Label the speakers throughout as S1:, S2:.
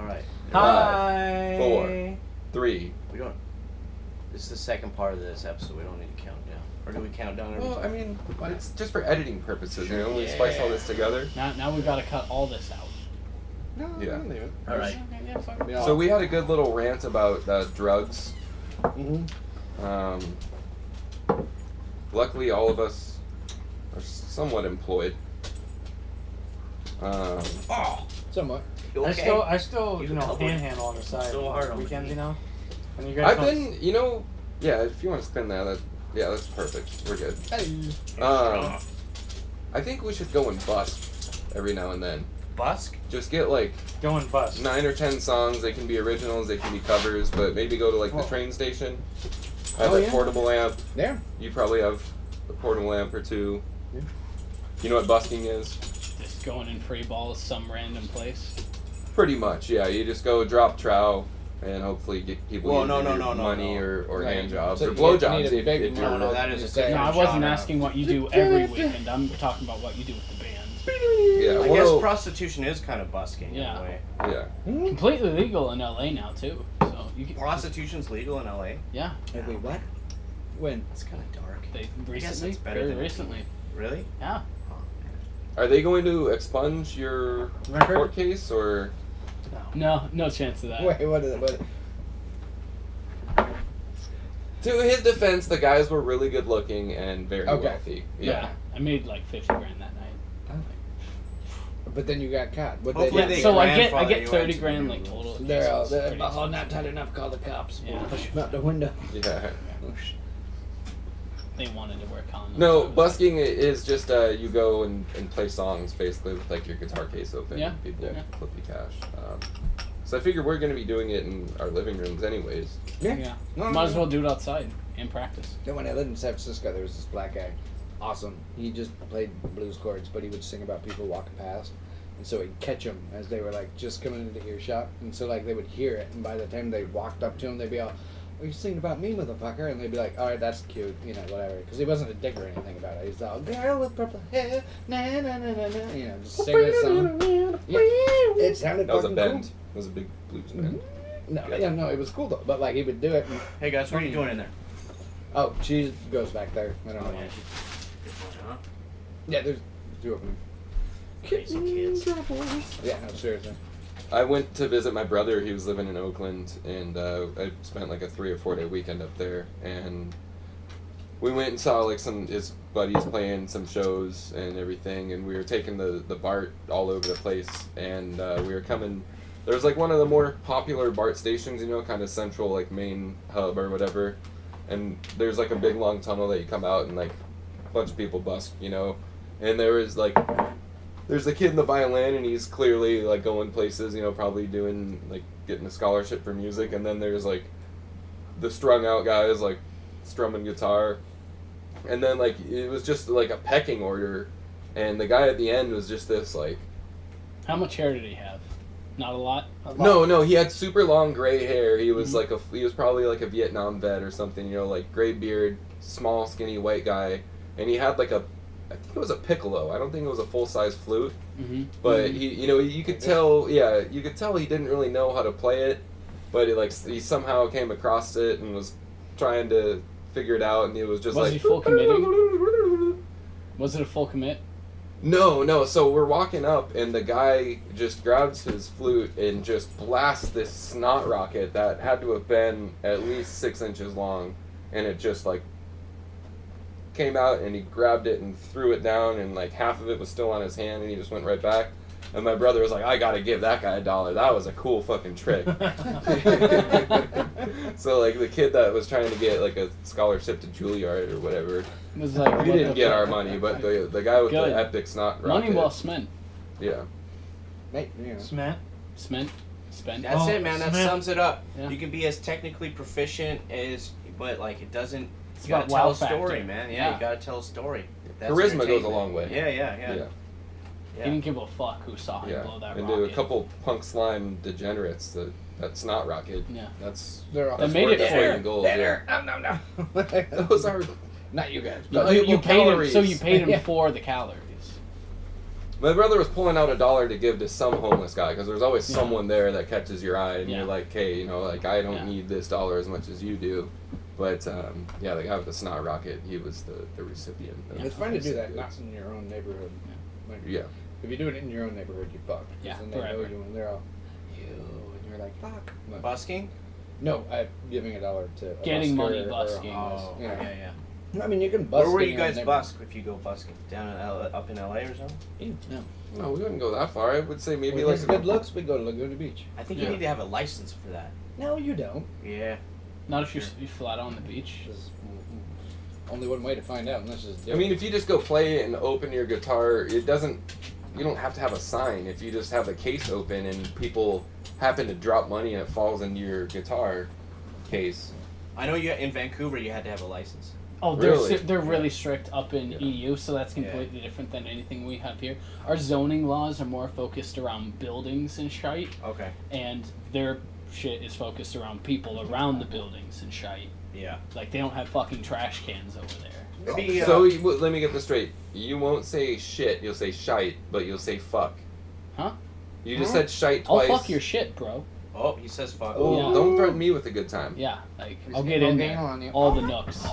S1: right.
S2: 5,
S3: 4, 3.
S1: We don't. This is the second part of this episode. We don't need to count down. Or do we count down every
S3: Well,
S1: time?
S3: I mean, it's just for editing purposes. You know, we spice all this together.
S2: Now we gotta cut all this out.
S4: No,
S3: Yeah.
S4: leave it.
S1: All right.
S2: Yeah, fuck.
S4: Yeah.
S3: So we had a good little rant about drugs.
S4: Mm-hmm.
S3: Luckily, all of us are somewhat employed.
S1: Oh!
S4: Somewhat.
S1: You
S2: I
S1: okay?
S2: still,
S1: You
S2: you know,
S1: help me.
S2: panhandle on the side.
S1: So hard on
S2: weekends,
S1: me.
S2: you know. When you guys
S3: I've
S2: don't-
S3: been, you know, yeah. If you want to spin that, yeah, that's perfect. We're good.
S4: Hey.
S3: I think we should go and busk every now and then.
S1: Busk?
S3: Just get like
S2: going bust.
S3: 9 or 10 songs. They can be originals, they can be covers, but maybe go to like the train station. Have
S4: Oh,
S3: a
S4: yeah.
S3: portable amp.
S4: Yeah.
S3: You probably have a portable amp or two.
S4: Yeah.
S3: You know what busking is?
S2: Just going in free balls some random place.
S3: Pretty much, yeah. You just go drop trow and hopefully get people
S1: Well,
S3: either
S1: no,
S3: money
S1: no.
S3: or
S4: Right.
S3: hand jobs
S4: So
S3: or
S4: you
S3: blow
S4: need
S3: jobs
S4: a
S3: if
S4: big
S3: you're
S1: No, that is a
S4: Say-
S2: No, I
S1: different
S2: wasn't
S1: genre.
S2: asking what you do every weekend. I'm talking about what you do with the band.
S3: Yeah,
S1: I
S3: well,
S1: guess prostitution is kind of busking
S2: Yeah.
S1: in a way.
S3: yeah.
S2: Completely legal in LA now too. So you can.
S1: Prostitution's legal in LA?
S2: Yeah,
S4: Wait, what? When?
S1: That's kind of dark.
S2: they
S1: guess
S2: recently,
S1: it's better
S2: very
S1: than-
S2: recently.
S1: Really?
S2: Yeah.
S1: Oh,
S3: Are they going to expunge your
S2: Record?
S3: court case or?
S2: No chance of that.
S4: Wait, what is it? What?
S3: To his defense, the guys were really good looking and very
S4: Okay.
S3: wealthy.
S2: Yeah, I made like 50 grand that night.
S4: But then you got caught. But
S1: Hopefully
S2: Yeah,
S1: they
S2: so I
S1: grandfather
S2: get
S1: you
S2: 30
S1: into
S2: grand
S1: the
S2: like
S1: new
S2: total.
S1: rules.
S4: they're all,
S2: So it's pretty
S4: oh,
S2: expensive.
S4: not tight enough. Call the cops.
S2: Yeah.
S4: Push them out the window.
S3: Yeah.
S2: They wanted to work on.
S3: No, busking is just you go and play songs basically with like your guitar case open.
S2: Yeah.
S3: And people
S2: Yeah.
S3: flip you cash. So I figure we're going to be doing it in our living rooms anyways.
S2: Yeah.
S4: No,
S2: Might as well do it outside and practice.
S4: Then when I lived in San Francisco, there was this black guy. Awesome. He just played blues chords, but he would sing about people walking past. And so he'd catch them as they were like just coming into earshot. And so like they would hear it. And by the time they walked up to him, they'd be all, "Are you singing about me, motherfucker?" And they'd be like, "All right, that's cute," you know, whatever. Because he wasn't a dick or anything about it. He's all, "Girl with purple hair, na na na na na," you know, just singing a song. Yeah. It sounded
S3: That was a
S4: fucking
S3: bend.
S4: cool.
S3: It was a big blues band.
S4: No, it was cool though. But like he would do it. And,
S1: Hey guys, what are you doing in there?
S4: oh, she goes back there. I don't know.
S1: Oh, yeah. Huh?
S4: Yeah, there's two of them.
S1: Crazy kids.
S4: Yeah, no, seriously.
S3: I went to visit my brother. He was living in Oakland, and I spent like a 3 or 4 day weekend up there. And we went and saw like his buddies playing some shows and everything. And we were taking the BART all over the place. And we were coming. There was like one of the more popular BART stations, you know, kind of central, like main hub or whatever. And there's like a big long tunnel that you come out and like a bunch of people busk, you know. And there was like. There's a kid in the violin, and he's clearly, like, going places, you know, probably doing, like, getting a scholarship for music. And then there's, like, the strung-out guys, like, strumming guitar. And then, like, it was just, like, a pecking order. And the guy at the end was just this, like...
S2: How much hair did he have? Not a lot?
S3: No, he had super long gray hair. He was, like, he was probably, like, a Vietnam vet or something, you know, like, gray beard, small, skinny, white guy. And he had, like, I think it was a piccolo. I don't think it was a full-size flute.
S2: Mm-hmm.
S3: But he, you know, you could tell, you could tell he didn't really know how to play it, but it, like, he somehow came across it and was trying to figure it out, and it was just
S2: Was
S3: like...
S2: he full committing? Was it a full commit?
S3: No, so we're walking up, and the guy just grabs his flute and just blasts this snot rocket that had to have been at least 6 inches long, and it just, like, came out, and he grabbed it and threw it down, and like half of it was still on his hand, and he just went right back. And my brother was like, "I gotta give that guy $1. That was a cool fucking trick." So like the kid that was trying to get like a scholarship to Juilliard or whatever,
S2: It was like,
S3: we didn't get our money, but the guy with
S2: Good.
S3: the epic snot rocket.
S2: Money well spent.
S3: Yeah.
S4: Mate, you know.
S5: Cement.
S2: Spent.
S1: That's
S5: Oh,
S1: it, man. That
S5: cement.
S1: sums it up.
S2: Yeah.
S1: You can be as technically proficient as, but like it doesn't.
S2: It's
S1: You gotta
S2: about
S1: tell
S2: wow
S1: a story,
S2: factor.
S1: man.
S2: Yeah.
S1: You gotta tell a story. That's
S3: Charisma goes a
S1: entertainment.
S3: long way.
S1: Yeah.
S2: He didn't give a fuck who saw him blow that
S3: And
S2: rocket.
S3: to a couple punk slime degenerates, that snot rocket.
S2: Yeah.
S3: That's
S4: They're all
S2: They
S3: that's
S2: made
S3: worth
S2: it
S3: its
S2: for
S3: weight
S2: you.
S3: in gold. Yeah.
S4: No.
S3: Those are
S4: Not you guys.
S2: You
S3: valuable
S2: paid him,
S3: calories.
S2: so you paid him
S4: Yeah.
S2: for the calories.
S3: My brother was pulling out $1 to give to some homeless guy because there's always
S2: Yeah.
S3: someone there that catches your eye and
S2: Yeah.
S3: you're like, hey, you know, like I don't
S2: Yeah.
S3: need this dollar as much as you do. But yeah, the guy with the snot rocket, he was the recipient. of
S4: It's fine to do that,
S3: goods.
S4: not in your own neighborhood. Like,
S3: Yeah.
S4: If you do it in your own neighborhood, you fuck. 'Cause
S2: Yeah,
S4: then they know
S2: forever.
S4: you and they're all, you, and you're like, fuck. But-
S1: Busking?
S4: No, I'm giving $1 to a
S2: Getting
S4: busker
S2: money
S4: or a
S2: busking.
S4: homeless.
S1: Oh,
S4: Yeah.
S1: yeah.
S4: I mean, you can busk.
S1: Where were
S4: in
S1: you
S4: your own
S1: guys
S4: neighborhood.
S1: busk if you go busking? Down in up in LA or something?
S2: No.
S3: No, we wouldn't go that far. I would say maybe
S4: With
S3: like
S4: his good looks, we go to Laguna Beach.
S1: I think
S2: Yeah.
S1: you need to have a license for that.
S4: No, you don't.
S1: Yeah.
S2: Not if you're flat on the beach.
S4: There's only one way to find out, and that's just do
S3: I mean,
S4: it.
S3: if you just go play it and open your guitar, it doesn't. You don't have to have a sign. If you just have the case open and people happen to drop money and it falls into your guitar case.
S1: I know you in Vancouver you had to have a license.
S2: Oh,
S3: Really?
S2: they're really strict up in
S3: Yeah.
S2: EU, so that's completely different than anything we have here. Our zoning laws are more focused around buildings and shite,
S1: Okay.
S2: and their shit is focused around people around the buildings and shite.
S1: Yeah.
S2: Like, they don't have fucking trash cans over there.
S1: Maybe,
S3: So let me get this straight. You won't say shit. You'll say shite, but you'll say fuck.
S2: Huh?
S3: You just said shite
S2: I'll
S3: twice.
S2: fuck your shit, bro.
S1: Oh, he says fuck.
S3: Oh,
S2: Yeah.
S3: don't threaten me with a good time.
S2: Yeah, like,
S4: He's
S2: I'll
S4: getting
S2: get in
S4: no game
S2: there.
S4: on you.
S2: All the nooks.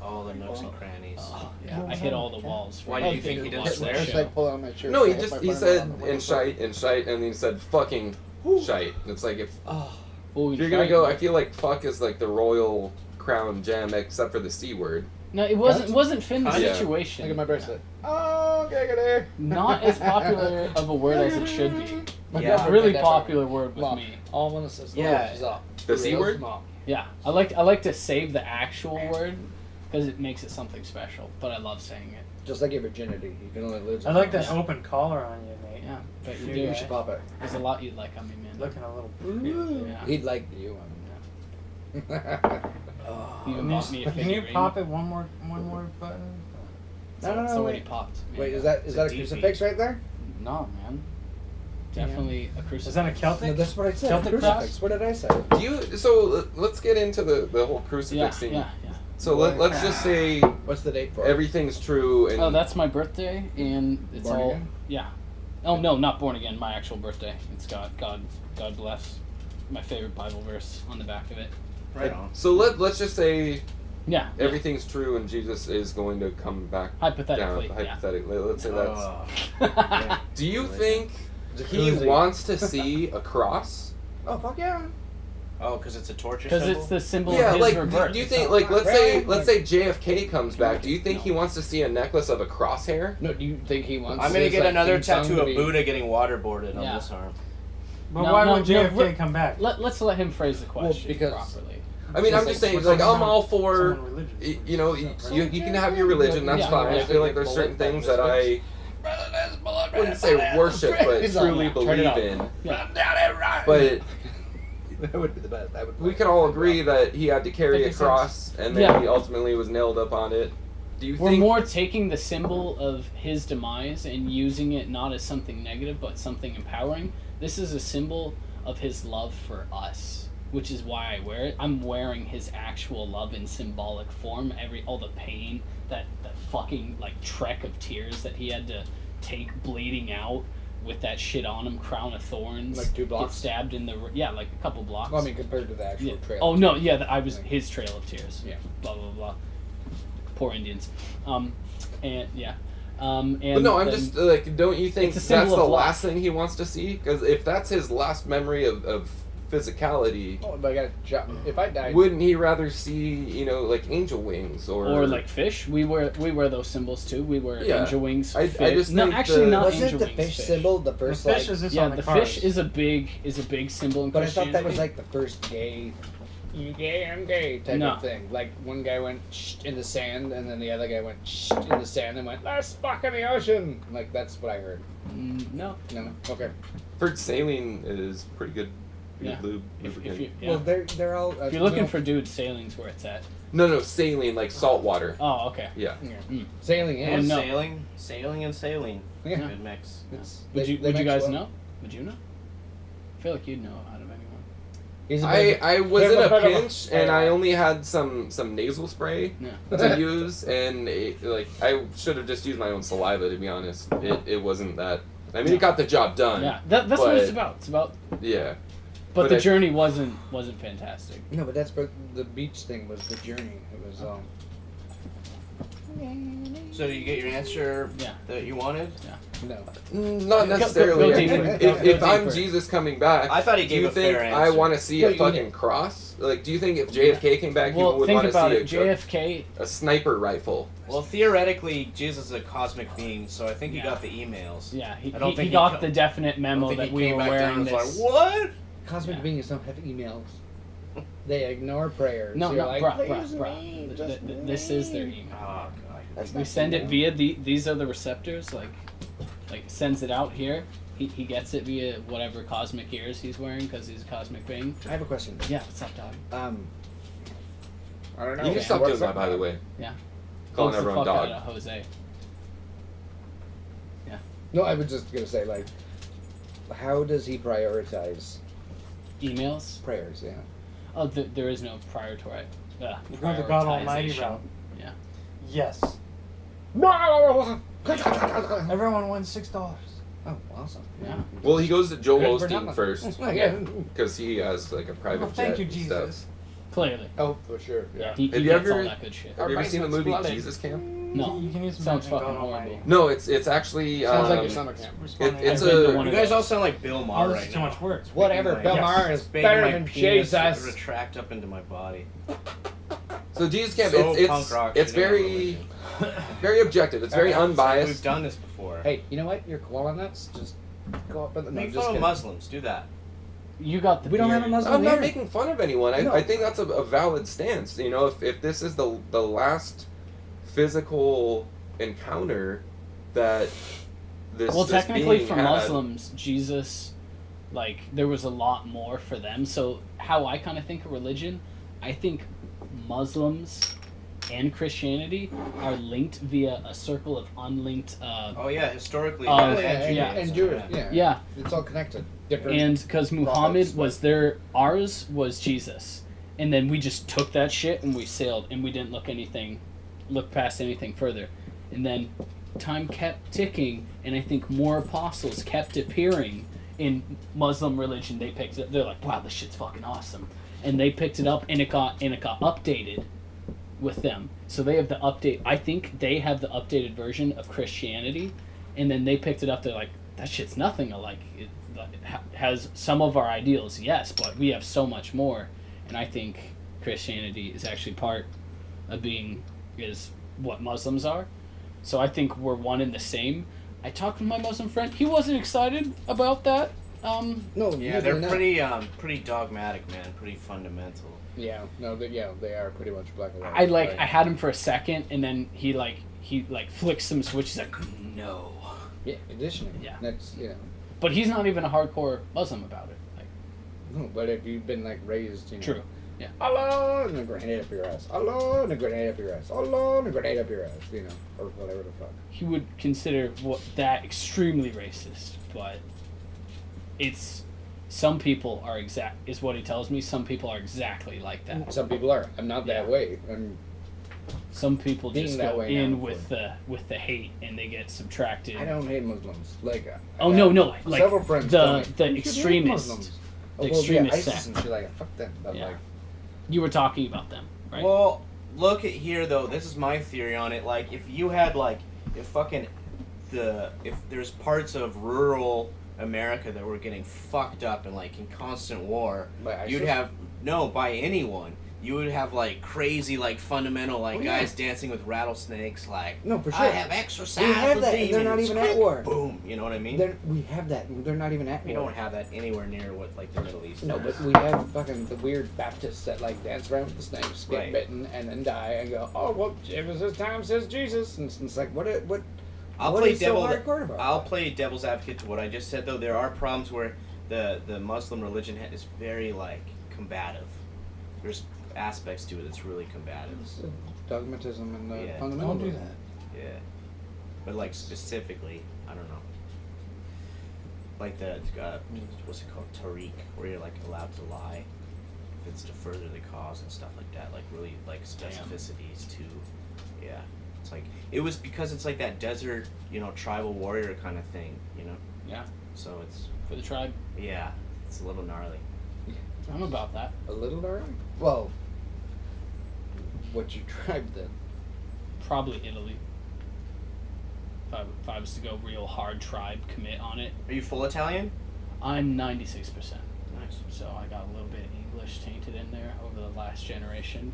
S1: All the nooks and crannies.
S2: Oh, yeah, I hit all the walls.
S1: Why do you think he didn't
S2: watch
S1: swear?
S2: that
S4: Just
S2: show.
S4: like pull out my shirt.
S3: No, he
S4: I hit
S3: just
S4: my
S3: he
S4: partner
S3: said
S4: on the
S3: and
S4: window.
S3: shite and shite, and he said fucking shite. It's like if
S2: Oh,
S3: you're gonna go, I feel like fuck is like the royal crown gem, except for the c word.
S2: No, it wasn't Finn's
S3: Yeah.
S2: situation.
S4: Look at my bracelet. Oh, giggity.
S2: Not as popular of a word as it should be.
S4: My
S1: Yeah.
S4: girlfriend
S2: A really
S4: made that
S2: popular word with
S4: Mom.
S2: me.
S4: All one says,
S1: Yeah.
S4: she's off.
S3: The C
S4: Real
S3: word?
S4: small.
S2: Yeah, I like to save the actual word because it makes it something special. But I love saying it.
S4: Just like your virginity, you can only lose.
S5: I like
S4: that.
S5: that open collar on you, Nate.
S2: Yeah, but you
S5: You
S2: do.
S4: You should pop it.
S2: There's a lot you'd like on me, man.
S5: Looking a little.
S2: Yeah.
S4: He'd like you on
S2: You even bought me a
S5: Can
S2: figure
S5: you
S2: ring.
S5: pop it one more button?
S4: No,
S2: It's already
S4: wait.
S2: popped. man.
S4: Wait, is that
S1: It's
S4: a
S1: a DP.
S4: crucifix right there?
S2: No, man. Definitely a crucifix.
S5: Is that a Celtic?
S4: No, that's what I said.
S5: Celtic
S4: Crucifix.
S5: cross?
S4: What did I say?
S3: Do you? So let's get into the whole crucifix
S2: Yeah,
S3: thing.
S2: yeah.
S3: So let's just say
S4: What's the date for it?
S3: everything's true and
S2: Oh, that's my birthday, and it's
S4: Born
S2: all
S4: again?
S2: yeah. Oh no, not born again. My actual birthday. It's God bless. My favorite Bible verse on the back of it.
S1: Right on.
S3: So let's just say
S2: Yeah.
S3: everything's true and Jesus is going to come back
S2: Hypothetically,
S3: down.
S2: yeah.
S3: Hypothetically, let's say that's.
S1: Oh.
S2: yeah.
S3: Do you think he
S4: Jacuzzi.
S3: wants to see a cross?
S4: Oh, fuck yeah.
S1: Oh, because it's a torture
S2: Because
S1: symbol?
S2: it's the symbol
S3: Yeah,
S2: of his
S3: like
S2: rebirth.
S3: do you
S2: It's
S3: think
S2: not-
S3: like let's
S4: Right.
S3: say JFK comes back? Do you think
S2: No.
S3: he wants to see a necklace of a crosshair?
S4: No, do you think he wants?
S1: I'm gonna
S4: his,
S1: get
S4: like,
S1: another
S4: theme song
S1: tattoo
S4: to
S1: of
S4: be-
S1: Buddha getting waterboarded on
S2: Yeah.
S1: this arm.
S5: But
S2: No,
S5: why
S2: no,
S5: would JFK
S2: no,
S5: come back?
S2: Let's let him phrase the question
S4: because-
S2: properly.
S3: I mean, I'm just saying, like I'm all for
S5: Someone religious.
S3: you know you can have your religion. That's
S2: Yeah.
S3: fine. I feel like there's certain things that I wouldn't say worship, but
S4: It's on
S3: truly
S4: now.
S2: Turn
S3: believe
S2: it up.
S3: in.
S2: Yeah.
S3: But
S4: That would be the best. That would.
S3: we can all agree that he had to carry a
S5: 50 cents.
S3: cross, and then
S2: Yeah.
S3: he ultimately was nailed up on it. Do you
S2: We're
S3: think?
S2: more taking the symbol of his demise and using it not as something negative, but something empowering. This is a symbol of his love for us, which is why I wear it. I'm wearing his actual love in symbolic form. All the pain, that fucking like trek of tears that he had to take bleeding out with that shit on him, crown of thorns.
S4: Like 2 blocks?
S2: Get stabbed in the like a couple blocks.
S4: Well, I mean, compared to the actual
S2: Yeah.
S4: trail.
S2: Oh no, yeah, I was his trail of tears.
S4: Yeah.
S2: Blah blah blah. Poor Indians. And yeah. And
S3: But no, I'm
S2: then-
S3: just like, don't you think
S2: It's a
S3: that's
S2: symbol
S3: the
S2: of love.
S3: last thing he wants to see? Because if that's his last memory of physicality,
S4: Oh, but I got shot. If I died,
S3: wouldn't he rather see like angel wings
S2: or like fish. We wear those symbols too. We wear
S3: Yeah.
S2: angel wings.
S3: I
S2: fish.
S3: just
S2: no,
S3: think
S2: actually
S3: the-
S2: not
S4: wasn't
S2: angel
S4: the
S2: wings.
S4: fish symbol the
S5: The
S4: first
S5: fish
S4: like?
S5: is just
S2: Yeah,
S5: on the,
S2: the
S5: cars.
S2: fish is a big symbol in
S4: But I thought
S2: Christianity.
S4: that was like the first gay. You gay, I'm gay type
S2: No.
S4: of thing. Like one guy went shh in the sand, and then the other guy went shh in the sand and went, "Let's fuck in the ocean." Like that's what I heard.
S2: No.
S4: No, okay.
S3: heard saline is pretty good.
S2: Yeah.
S3: Lube,
S2: If
S3: lubricant.
S2: you, yeah.
S4: Well, they're all.
S2: if you're looking for dudes, sailing's where it's at.
S3: No, saline like salt water.
S2: Oh, okay.
S3: Yeah.
S4: sailing
S2: Oh,
S4: in.
S2: no.
S1: Sailing and saline.
S4: Yeah.
S1: Good mix.
S4: It's,
S2: Would
S4: they
S2: you
S4: mix
S2: guys
S4: well.
S2: know? Would you know? I feel like you'd know out of anyone.
S4: He's a
S3: I
S4: bit-
S3: was
S4: he's
S3: in a
S4: bit of
S3: pinch, and I only had some nasal spray
S2: Yeah.
S3: to use, and I should have just used my own saliva, to be honest. It wasn't that. I mean, it got the job done.
S2: Yeah, that's what it's
S3: but-
S2: about. It's about.
S3: Yeah.
S2: But
S3: But
S2: the
S3: I-
S2: journey wasn't fantastic.
S4: No, but that's what the beach thing was. The journey. It was.
S1: So did you get your answer
S2: Yeah.
S1: that you wanted?
S4: No.
S3: Not necessarily.
S2: go
S3: I mean,
S2: deeper.
S3: if
S2: Go
S3: I'm
S2: deeper.
S3: Jesus coming back,
S1: I thought he
S3: do
S1: gave
S3: you
S1: a
S3: think
S1: fair
S3: I
S1: answer.
S3: want to see
S4: No,
S3: a
S4: you
S3: fucking cross? Like, do you think if JFK came back,
S2: Well,
S3: people would
S2: think
S3: want to
S2: about
S3: see
S2: it. JFK.
S3: a sniper rifle?
S1: Well, theoretically, Jesus is a cosmic being, so I think he
S2: Yeah.
S1: got the emails.
S2: Yeah,
S1: I don't
S2: he
S1: think he
S2: got
S1: co-
S2: the definite
S1: I don't
S2: memo
S1: think
S2: that
S1: he
S2: we
S1: came
S2: were
S1: back down
S2: wearing
S1: and was
S2: this.
S1: like, what?
S4: Cosmic
S2: Yeah.
S4: beings don't have emails. They ignore prayers.
S2: No,
S4: You're
S2: no,
S4: like,
S2: bruh.
S4: "Please, just
S2: This is their
S4: me."
S2: email.
S1: Oh, God.
S4: That's
S2: We
S4: not
S2: send it
S4: email.
S2: via these are the receptors. Like sends it out here. He gets it via whatever cosmic ears he's wearing because he's a cosmic being.
S4: I have a question.
S2: Yeah, what's up, dog?
S4: I don't know.
S3: You can stop
S4: What's
S3: doing that,
S4: up,
S3: by the
S4: man?
S3: way.
S2: Yeah.
S3: Calling
S2: Bugs the
S3: everyone
S2: fuck
S3: dog.
S2: out of Jose.
S4: No, I was just gonna say, like, how does he prioritize
S2: Emails.
S4: prayers? Yeah.
S2: Oh, there is no prioritize.
S5: You're going the God Almighty
S2: prioritization.
S5: route.
S2: Yeah.
S5: Yes.
S4: Oh,
S5: Everyone wins $6.
S4: awesome.
S2: Yeah.
S3: Well, he goes to Joel
S4: Good for
S3: Osteen
S4: nothing.
S3: first
S4: Yeah.
S3: because he has like a private
S5: Well, thank
S3: jet
S5: you,
S3: and
S5: Jesus.
S3: stuff.
S2: Clearly.
S4: Oh, for sure.
S2: Yeah.
S4: Yeah.
S2: He
S3: Have you
S2: gets all
S3: ever-
S2: that good shit.
S3: Have you ever seen the movie
S4: basement's flooded.
S3: Jesus Camp?
S2: No.
S5: You can use
S2: Sounds
S5: Imagine
S2: fucking
S5: God
S2: horrible.
S5: Almighty.
S3: No, it's actually.
S4: Sounds like a summer camp.
S5: Responding
S3: it's
S2: I've been to
S3: a-
S2: one
S1: You
S2: of
S1: guys
S2: those.
S1: all sound like Bill Maher
S5: Oh, this
S1: right
S5: is too
S1: now.
S5: much work.
S4: Whatever.
S1: Making
S4: Bill
S1: my-
S4: Maher is
S1: making
S4: better
S1: my
S4: than
S1: penis
S4: Jesus.
S1: retract up into my body.
S3: So Jesus Camp.
S1: So
S3: it's
S1: punk rock,
S3: it's
S1: shitting on
S3: very
S1: religion.
S3: very objective. It's very
S4: Alright,
S1: We've
S3: unbiased.
S1: done this before.
S4: Hey, you know what? Your koala nuts just go up in the. No,
S1: Make
S4: just
S1: fun of
S4: kidding.
S1: Muslims. Do that.
S2: You got the
S4: We don't have a
S2: beard.
S4: Muslim
S3: I'm not
S4: here.
S3: making fun of anyone.
S4: No.
S3: I think that's a valid stance. You know, if this is the last physical encounter that this
S2: Well,
S3: this
S2: technically
S3: being
S2: for
S3: had-
S2: Muslims, Jesus, like, there was a lot more for them. So how I kind of think of religion, I think Muslims and Christianity are linked via a circle of unlinked.
S1: Oh yeah, historically.
S2: Oh,
S1: yeah,
S4: and,
S2: yeah.
S4: and Jewish. Yeah.
S2: Yeah,
S4: It's all connected. Different.
S2: and because Muhammad
S4: prophets,
S2: was their, ours was Jesus, and then we just took that shit and we sailed, and we didn't look past anything further, and then time kept ticking, and I think more apostles kept appearing in Muslim religion. They picked it. They're like, wow, this shit's fucking awesome, and they picked it up, and it got updated with them. So they have the update. I think they have the updated version of Christianity, and then they picked it up. They're like, that shit's nothing alike. It has some of our ideals, yes, but we have so much more. And I think Christianity is actually part of is what Muslims are. So I think we're one and the same. I talked to my Muslim friend. He wasn't excited about that.
S4: no,
S1: Yeah,
S4: usually
S1: they're
S4: not.
S1: pretty dogmatic, man. Pretty fundamental.
S4: Yeah, no, they are pretty much black and white.
S2: I had him for a second, and then he flicked some switches. Like, no.
S4: Yeah, conditioning.
S2: Yeah.
S4: That's
S2: But he's not even a hardcore Muslim about it. Like,
S4: No, but if you've been like raised,
S2: true. Yeah.
S4: Allah and a grenade up your ass. Allah and a grenade up your ass. Allah and a grenade up your ass. Or whatever the fuck.
S2: He would consider that extremely racist, but it's some people are is what he tells me. Some people are exactly like that.
S4: Some people are. I'm not that
S2: Yeah.
S4: way. I'm
S2: Some people
S4: Being
S2: just
S4: that
S2: go
S4: way
S2: in
S4: now,
S2: with the hate and they get subtracted.
S4: I don't hate Muslims. Like
S2: Oh no, like
S4: several friends tell me,
S2: the
S4: "You should hate
S2: extremists.
S4: Muslims."
S2: The
S4: Well,
S2: extremist
S4: ISIS
S2: sect.
S4: and shit like fuck them. But
S2: Yeah.
S4: like
S2: You were talking about them, right?
S1: Well, look at here though. This is my theory on it. Like, if you had if there's parts of rural America that were getting fucked up and in constant war,
S4: by ISIS?
S1: you'd have by anyone. You would have crazy fundamental
S4: yeah.
S1: guys dancing with rattlesnakes
S4: No, for sure.
S1: I have exercise
S4: We have
S1: with
S4: that, and they're not
S1: demons.
S4: even at war.
S1: Boom, you know what I mean?
S4: We have that. They're not even at
S1: We
S4: war.
S1: don't have that anywhere near what the Middle East.
S4: No,
S1: has.
S4: but we have fucking the weird Baptists that dance around with the snakes, get
S1: Right.
S4: bitten, and then die, and go, oh well, it was his time, says Jesus, and it's like what
S1: I'll
S4: what
S1: play
S4: is so hardcore about
S1: I'll
S4: that?
S1: play devil's advocate to what I just said though. There are problems where the Muslim religion is very combative. There's aspects to it that's really combative.
S4: It's, dogmatism and
S1: Yeah.
S4: fundamentalism.
S5: Don't do that.
S1: Yeah, but specifically, I don't know. Like the what's it called, Tariq, where you're allowed to lie. methods to further the cause and stuff like that. Like really like specificities to, yeah. It's like it was because it's like that desert, tribal warrior kind of thing,
S2: Yeah.
S1: So it's
S2: For the tribe.
S1: yeah, it's a little gnarly.
S2: I'm about that.
S4: A little dark? Well, what's your tribe then?
S2: Probably Italy. If I was to go real hard tribe commit on it,
S1: Are you full Italian?
S2: I'm 96%.
S1: Nice.
S2: So I got a little bit of English tainted in there over the last generation.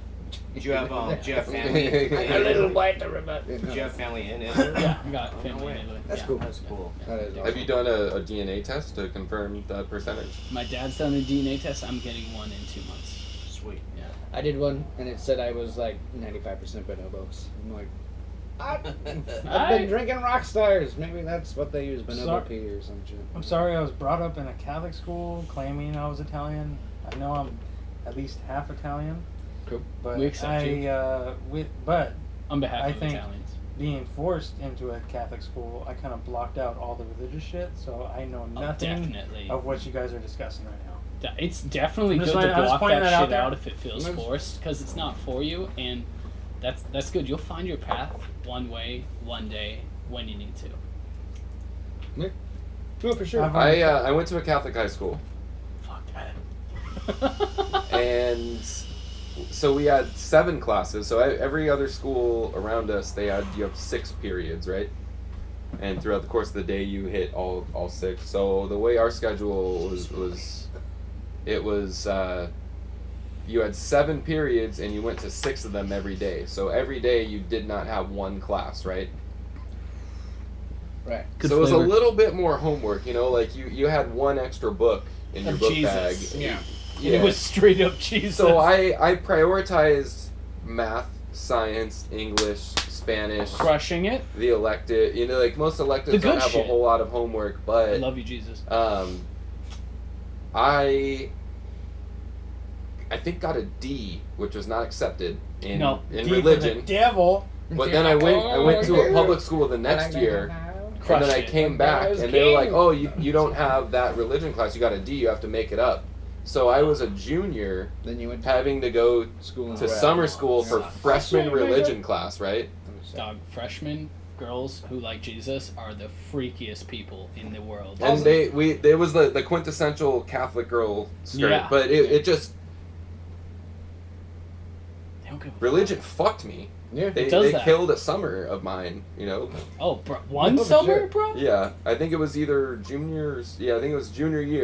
S1: Did you have family?
S4: A little white to remember.
S1: Did you have family in Italy?
S2: Yeah, I got family in Italy.
S4: That's
S2: Yeah.
S4: cool.
S1: That's cool.
S4: That is
S3: Have you done a DNA test to confirm the percentage?
S2: My dad's done a DNA test. I'm getting one in 2 months.
S1: Sweet.
S4: I did one, and it said I was like 95% bonobos. I'm like, I've been drinking rock stars. Maybe that's what they use, bonobo P or some shit.
S5: I'm sorry, I was brought up in a Catholic school claiming I was Italian. I know I'm at least half Italian.
S4: Cool.
S5: But
S2: We accept you.
S5: but
S2: On behalf
S5: I
S2: of
S5: think-
S2: Italians.
S5: being forced into a Catholic school, I kind of blocked out all the religious shit, so I know
S2: Oh,
S5: nothing
S2: definitely.
S5: of what you guys are discussing right now.
S2: It's definitely
S5: I'm
S2: good
S5: just
S2: to
S5: like- I'm just
S2: block
S5: pointing
S2: that
S5: that out
S2: shit
S5: there.
S2: out if it feels forced, because it's not for you, and that's good. You'll find your path one way, one day, when you need to.
S4: No, for sure.
S3: I went to a Catholic high school,
S2: Fuck that.
S3: and so we had 7 classes. So every other school around us, you have 6 periods, right? And throughout the course of the day, you hit all 6. So the way our schedule was you had 7 periods, and you went to 6 of them every day. So every day you did not have one class, right?
S4: Right.
S2: Good
S3: so it was a
S2: flavor.
S3: little bit more homework, like you had one extra book in your
S2: Of
S3: book
S2: Jesus.
S3: bag.
S2: Yeah.
S3: Yeah.
S2: It was straight up Jesus.
S3: So I prioritized math, science, English, Spanish,
S2: Crushing it.
S3: the elective. Like most electives
S2: The good
S3: don't have
S2: shit.
S3: a whole lot of homework,
S2: I
S3: but
S2: love you, Jesus.
S3: I think got a D, which was not accepted in
S2: No.
S3: in
S5: D for the
S3: religion.
S5: devil.
S3: But then I went to a public school the next year.
S2: Crush
S3: And then I
S2: it.
S3: came back,
S4: Guys
S3: and they were like,
S4: king.
S3: "Oh, you don't have that religion class. You got a D. You have to make it up." So I was a junior,
S4: Then you went to
S3: having to go
S4: school
S3: to
S4: and
S3: summer school for
S2: Yeah.
S3: freshman religion class, right?
S2: Dog, freshmen, girls who like Jesus are the freakiest people in the world.
S3: And there was the quintessential Catholic girl skirt,
S2: Yeah.
S3: but it just
S2: They don't give a
S3: religion
S2: fuck.
S3: fucked me.
S4: Yeah.
S3: They
S2: does that.
S3: killed a summer of mine,
S2: Oh, bro, one
S4: No, for
S2: summer,
S4: sure.
S2: bro?
S3: Yeah, I think it was either juniors. Yeah, I think it was junior year.